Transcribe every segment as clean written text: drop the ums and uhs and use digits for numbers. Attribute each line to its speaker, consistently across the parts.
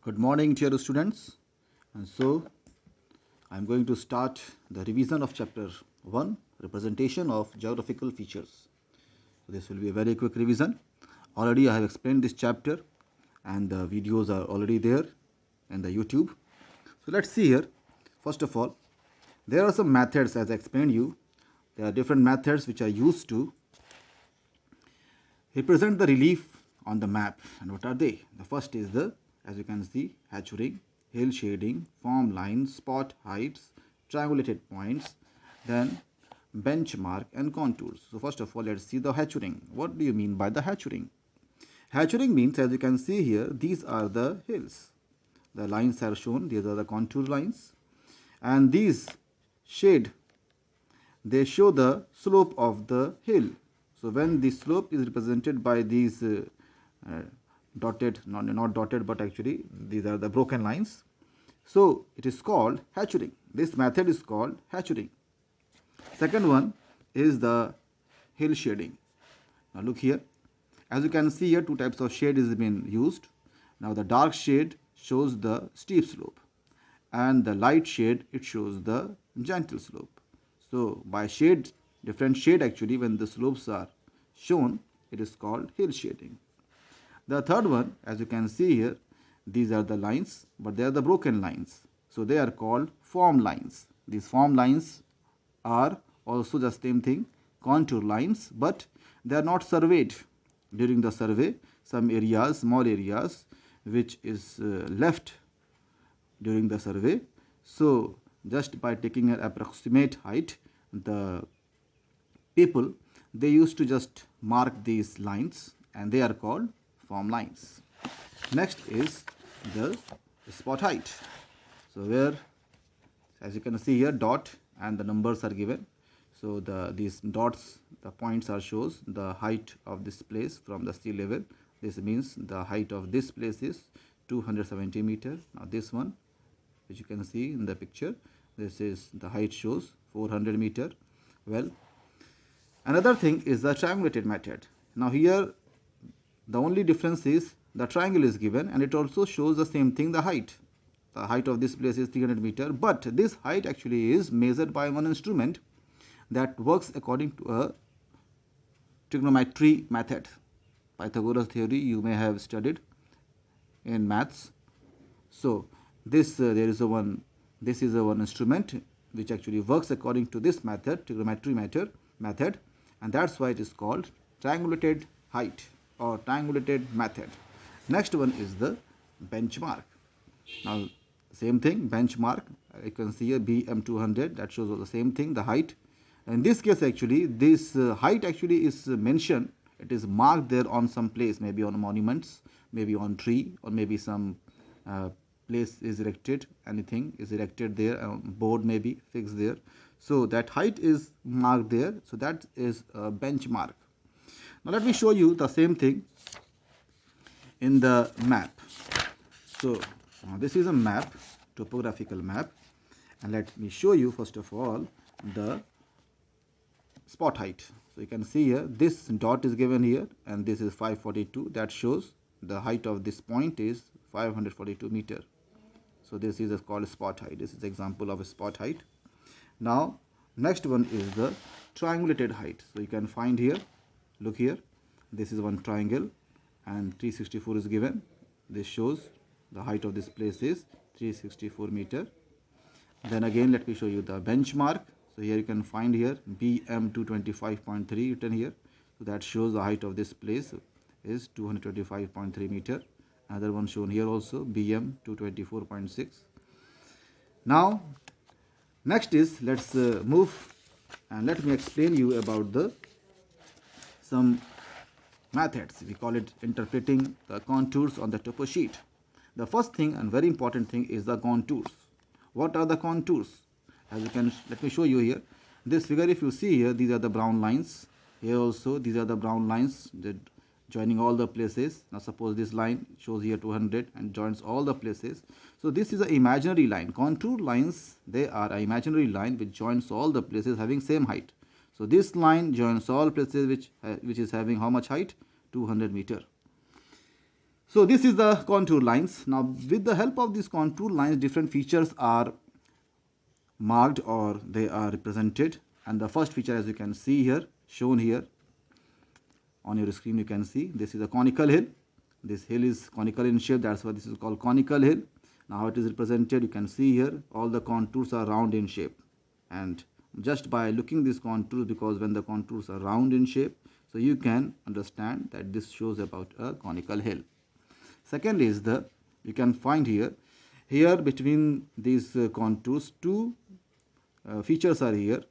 Speaker 1: Good morning, dear students. And so, I'm going to start the revision of chapter 1, representation of geographical features. So this will be a very quick revision. Already I have explained this chapter and the videos are already there in the YouTube. So let's see here. First of all, there are some methods as I explained you. There are different methods which are used to represent the relief on the map. And what are they? The first is as you can see, hatching, hill shading, form lines, spot heights, triangulated points, then benchmark and contours. So first of all, let's see the hatching. What do you mean by the hatching? Hatching means, as you can see here, these are the hills. The lines are shown, these are the contour lines, and these shade, they show the slope of the hill. So when the slope is represented by these dotted, not dotted, but actually these are the broken lines, so it is called hatching. This method is called hatching. Second one is the hill shading. Now look here, as you can see here, two types of shade is been used. Now the dark shade shows the steep slope and the light shade, it shows the gentle slope. So by shade, different shade, actually when the slopes are shown, it is called hill shading. The third one, as you can see here, these are the lines, but they are the broken lines, so they are called form lines. These form lines are also the same thing, contour lines, but they are not surveyed. During the survey, some areas, small areas, which is left during the survey, so just by taking an approximate height, the people, they used to just mark these lines and they are called form lines. Next is the spot height. So where, as you can see here, dot and the numbers are given. So these dots, the points are shows the height of this place from the sea level. This means the height of this place is 270 meter. Now this one, which you can see in the picture, this is the height shows 400 meter. Well, another thing is the triangulated method. Now here the only difference is the triangle is given and it also shows the same thing, the height. The height of this place is 300 meter, but this height actually is measured by one instrument that works according to a trigonometry method. Pythagoras theory you may have studied in maths. So this there is a one, this is a one instrument which actually works according to this method, trigonometry method, and that's why it is called triangulated height or triangulated method. Next one is the benchmark. Now same thing, benchmark, you can see a BM200, that shows the same thing, the height. In this case actually this height actually is mentioned, it is marked there on some place, maybe on monuments, maybe on tree, or maybe some place is erected, anything is erected there, board may be fixed there, so that height is marked there, so that is a benchmark. Now let me show you the same thing in the map. So this is a map, topographical map, and let me show you first of all the spot height. So you can see here, this dot is given here and this is 542, that shows the height of this point is 542 meter. So this is called spot height. This is example of a spot height. Now next one is the triangulated height. So you can find here, look here, this is one triangle and 364 is given. This shows the height of this place is 364 meter. Then again let me show you the benchmark. So here you can find here BM225.3 written here. So that shows the height of this place is 225.3 meter. Another one shown here also, BM224.6. Now next is, let's move and let me explain you about the some methods. We call it interpreting the contours on the topo sheet. The first thing and very important thing is the contours. What are the contours? As you can, let me show you here. This figure, if you see here, these are the brown lines. Here also these are the brown lines that joining all the places. Now suppose this line shows here 200 and joins all the places. So this is an imaginary line. Contour lines, they are an imaginary line which joins all the places having same height. So this line joins all places which is having how much height? 200 meter. So this is the contour lines. Now with the help of these contour lines, different features are marked or they are represented. And the first feature, as you can see here, shown here on your screen, you can see this is a conical hill. This hill is conical in shape, that's why this is called conical hill. Now how it is represented, you can see here all the contours are round in shape, and just by looking these contours, because when the contours are round in shape, so you can understand that this shows about a conical hill. Second is you can find here between these contours two features are here,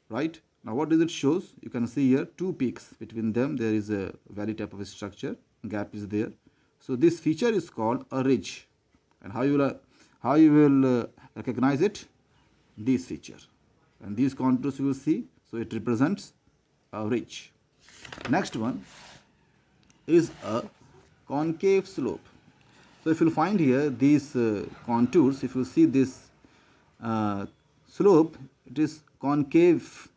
Speaker 1: right? Now what does it shows? You can see here two peaks, between them there is a valley type of a structure, gap is there. So this feature is called a ridge. And how you will recognize it? This feature, and these contours you will see, so it represents a ridge. Next one is a concave slope. So if you find here these contours, if you see this slope, it is concave.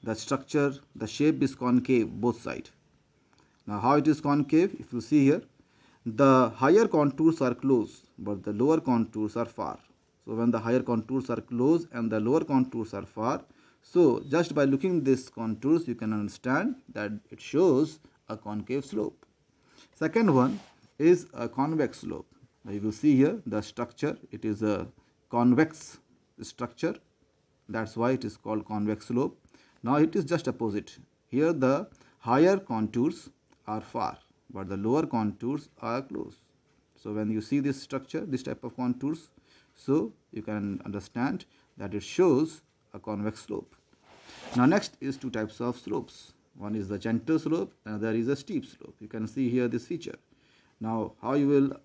Speaker 1: The structure, the shape is concave both sides. Now how it is concave? If you see here, the higher contours are close but the lower contours are far. So when the higher contours are close and the lower contours are far, so just by looking these contours you can understand that it shows a concave slope. Second one is a convex slope. Now you will see here the structure, it is a convex structure, that's why it is called convex slope. Now it is just opposite. Here the higher contours are far but the lower contours are close. So when you see this structure, this type of contours, so you can understand that it shows a convex slope. Now next is two types of slopes. One is the gentle slope, another is a steep slope. You can see here this feature. Now how you will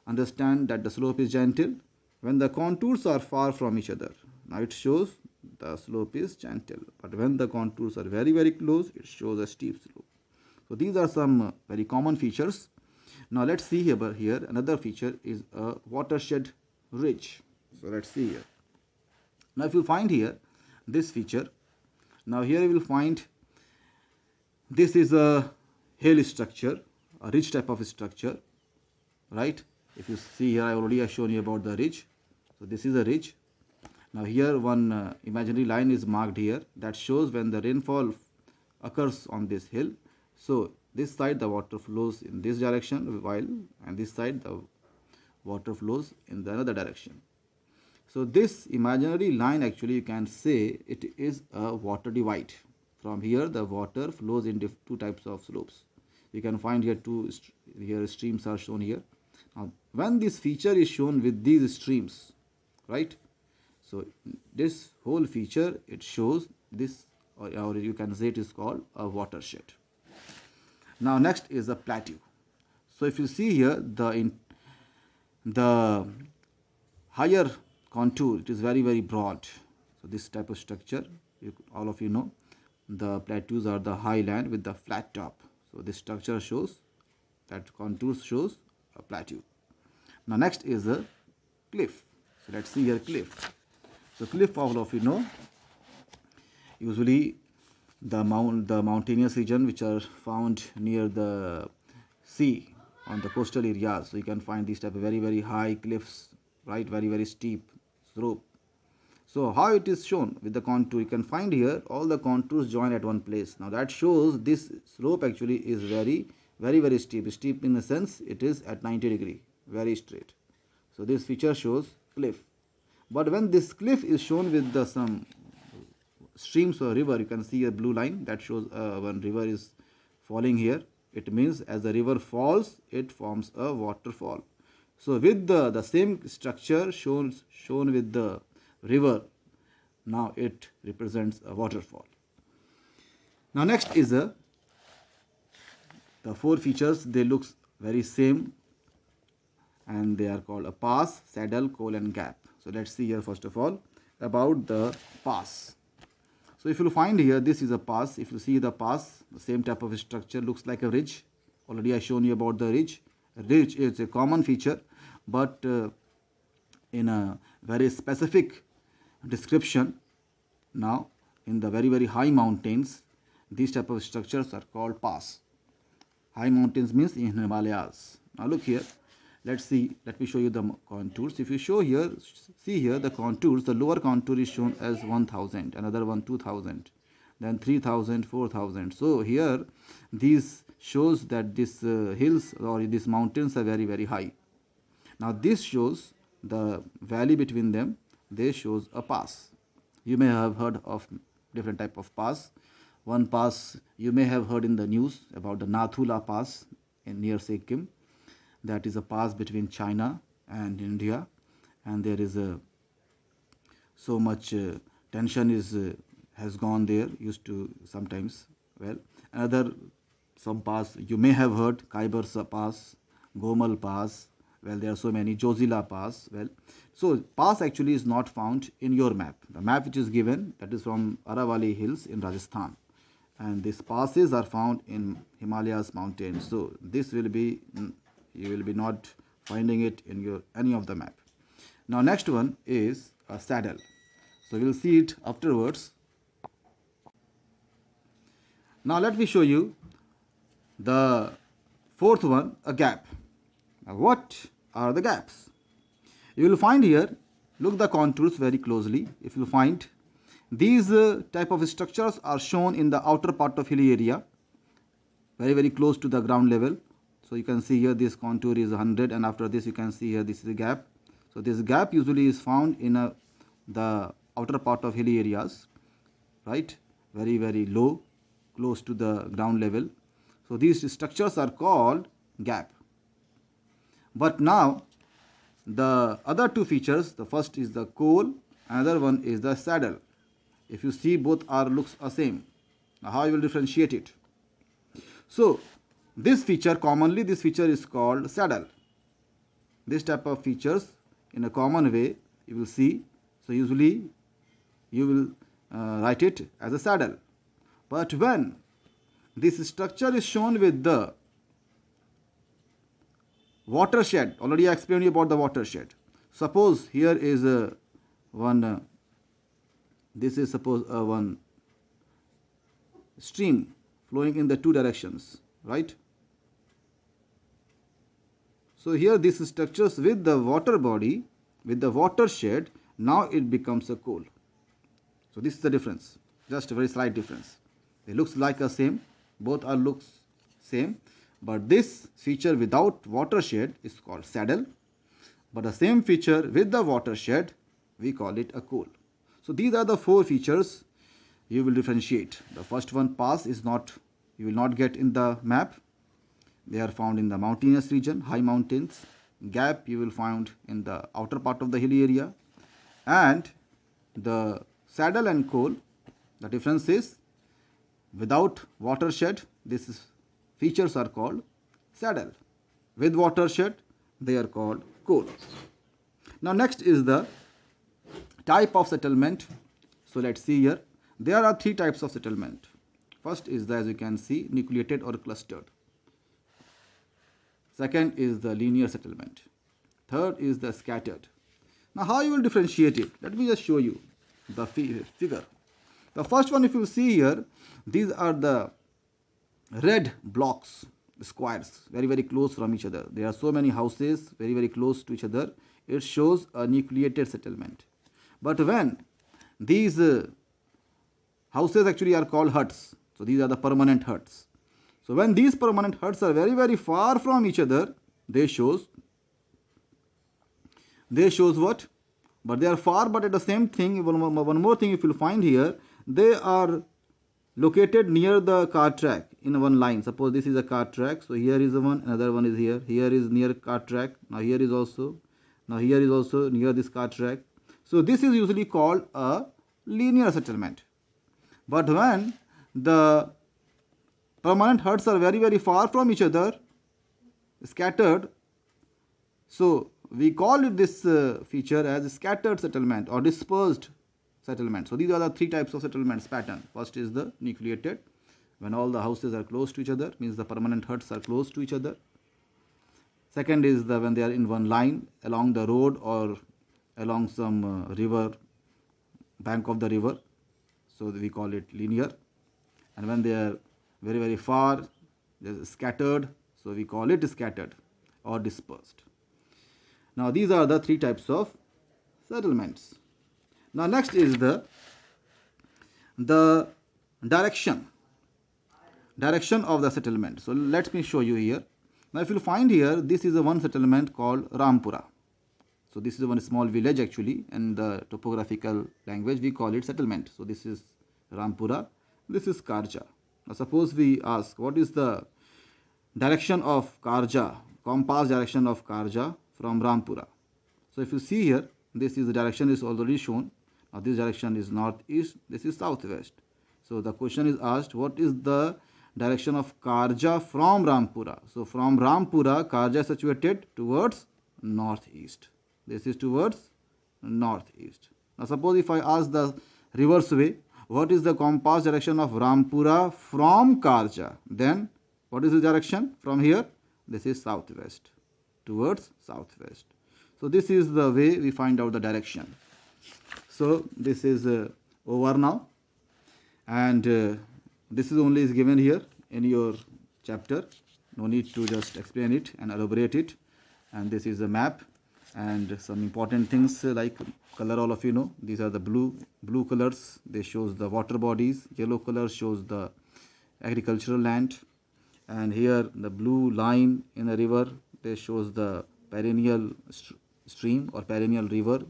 Speaker 1: understand that the slope is gentle? When the contours are far from each other. Now it shows the slope is gentle, but when the contours are very close, it shows a steep slope. So these are some very common features. Now let's see here another feature is a watershed ridge. So let's see here. Now if you find here this feature, now here you will find this is a hill structure, a ridge type of structure, right? If you see here, I already have shown you about the ridge. So this is a ridge. Now here one imaginary line is marked here that shows when the rainfall occurs on this hill. So this side the water flows in this direction, while and this side the water flows in the other direction. So this imaginary line, actually you can say it is a water divide. From here the water flows in two types of slopes. You can find here here streams are shown here. Now when this feature is shown with these streams, right? So this whole feature, it shows this, or you can say it is called a watershed. Now next is a plateau. So if you see here the higher contour, it is very broad. So this type of structure, all of you know, the plateaus are the high land with the flat top. So this structure shows that contours shows a plateau. Now next is a cliff. So let's see here cliff. So cliff, all of you know, usually the mountainous region which are found near the sea on the coastal areas. So you can find these type of very high cliffs, right? Very steep slope. So how it is shown with the contour? You can find here all the contours join at one place. Now that shows this slope actually is very steep. Steep in the sense it is at 90 degree, very straight. So this feature shows cliff. But when this cliff is shown with some streams or river, you can see a blue line that shows one river is falling here. It means as the river falls, it forms a waterfall. So with the same structure shown with the river, now it represents a waterfall. Now next is the four features. They look very same, and they are called a pass, saddle, col, and gap. So let's see here first of all about the pass. So if you find here, this is a pass. If you see the pass, the same type of structure, looks like a ridge. Already I shown you about the ridge. Ridge is a common feature, but in a very specific description. Now in the very high mountains, these type of structures are called pass. High mountains means in Himalayas. Now look here. Let's see. Let me show you the contours. If you show here, see here the contours. The lower contour is shown as 1000, another one 2000, then 3000, 4000. So here, these shows that these hills or these mountains are very high. Now this shows the valley between them. They shows a pass. You may have heard of different type of pass. One pass you may have heard in the news about the Nathula Pass in near Sikkim. That is a pass between China and India, and there is a so much tension is has gone there. Used to sometimes. Well, another some pass you may have heard Khyber Pass, Gomal Pass. Well, there are so many Jozila Pass. Well, so pass actually is not found in your map. The map which is given, that is from Aravalli Hills in Rajasthan, and these passes are found in Himalayas mountains. So this will be, you will be not finding it in your any of the map. Now next one is a saddle. So we will see it afterwards. Now let me show you the fourth one, a gap. Now what are the gaps? You will find here, look the contours very closely. If you find these type of structures are shown in the outer part of hilly area, very close to the ground level. So you can see here this contour is 100, and after this you can see here this is a gap. So this gap usually is found in the outer part of hilly areas, right? Very low, close to the ground level. So these structures are called gap. But now the other two features, the first is the col, another one is the saddle. If you see, both are looks the same. Now how you will differentiate it? So this feature, commonly this feature is called saddle. This type of features in a common way you will see. So usually you will write it as a saddle. But when this structure is shown with the watershed, already I explained you about the watershed. Suppose here is one this is suppose one stream flowing in the two directions, right? So here this structures with the water body, with the watershed, now it becomes a col. So this is the difference, just a very slight difference. It looks like a same, both are looks same, but this feature without watershed is called saddle, but the same feature with the watershed we call it a col. So these are the four features you will differentiate. The first one, pass, is not, you will not get in the map. They are found in the mountainous region, high mountains. Gap you will find in the outer part of the hilly area. And the saddle and col, the difference is without watershed, these features are called saddle. With watershed, they are called col. Now next is the type of settlement. So let's see here. There are three types of settlement. First is the, as you can see, nucleated or clustered. Second is the linear settlement. Third is the scattered. Now how you will differentiate it? Let me just show you the figure. The first one, if you see here, these are the red blocks, squares, very close from each other. There are so many houses very close to each other. It shows a nucleated settlement. But when these houses actually are called huts, so these are the permanent huts. So when these permanent huts are very far from each other, they shows what? But they are far, but at the same thing, one more thing if you find here, they are located near the car track in one line. Suppose this is a car track, so here is the one, another one is here, here is near car track, now here is also near this car track. So this is usually called a linear settlement. But when the permanent huts are very far from each other, scattered, so we call it this feature as scattered settlement or dispersed settlement. So these are the three types of settlements pattern. First is the nucleated, when all the houses are close to each other, means the permanent huts are close to each other. Second is the when they are in one line along the road or along some river, bank of the river, so we call it linear. And when they are very far, scattered, so we call it scattered or dispersed. Now these are the three types of settlements. Now next is the direction of the settlement. So let me show you here. Now if you find here, this is a one settlement called Rampura. So this is one small village actually, and the topographical language we call it settlement. So this is Rampura, this is Karja. Now suppose we ask, what is the direction of Karja, compass direction of Karja from Rampura? So if you see here, this is the direction is already shown. Now this direction is northeast, this is southwest. So the question is asked, what is the direction of Karja from Rampura? So from Rampura, Karja is situated towards northeast. This is towards northeast. Now suppose if I ask the reverse way, what is the compass direction of Rampura from Karja? Then what is the direction from here? This is southwest, towards southwest. So this is the way we find out the direction. So this is over now, and this is only is given here in your chapter. No need to just explain it and elaborate it. And this is a map, and some important things like color, all of you know. These are the blue colors, they shows the water bodies. Yellow color shows the agricultural land, and here the blue line in the river, they shows the perennial stream or perennial river.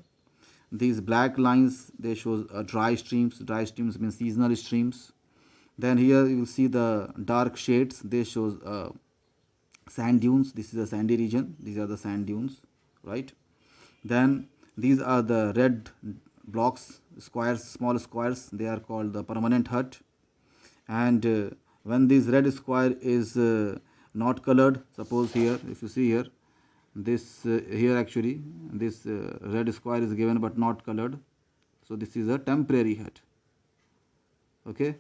Speaker 1: These black lines, they show dry streams. Dry streams mean seasonal streams. Then here you will see the dark shades, they shows sand dunes. This is a sandy region, these are the sand dunes, right? Then these are the red blocks, squares, small squares, they are called the permanent hut. And when this red square is not colored, suppose here, if you see here, this here actually this red square is given but not colored, so this is a temporary hut. Okay,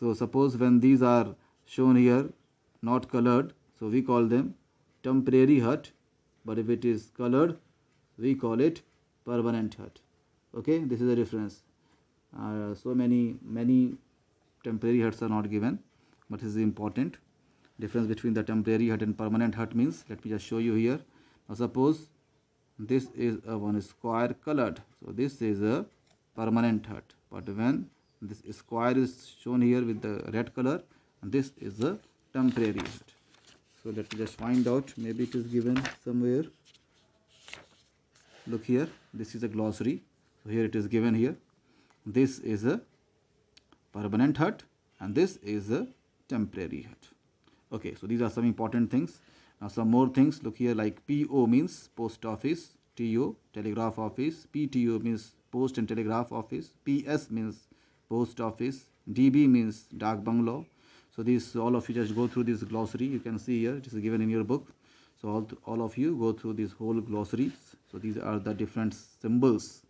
Speaker 1: so suppose when these are shown here not colored, so we call them temporary hut, but if it is colored, we call it permanent hut. Okay, this is the difference. So many temporary huts are not given, but this is important. Difference between the temporary hut and permanent hut means, let me just show you here. Now suppose this is a one square colored, so this is a permanent hut, but when this square is shown here with the red color, and this is a temporary hut. So let me just find out, maybe it is given somewhere. Look here, this is a glossary. So here it is given here, this is a permanent hut and this is a temporary hut. Okay, so these are some important things. Now some more things, look here, like PO means post office, TO telegraph office, PTO means post and telegraph office, PS means post office, DB means dak bungalow. So these, all of you just go through this glossary, you can see here it is given in your book. So all of you go through this whole glossary. So these are the different symbols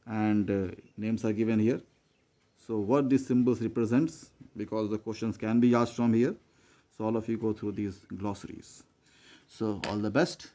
Speaker 1: and names are given here. So what these symbols represents, because the questions can be asked from here. So all of you go through these glossaries. So all the best.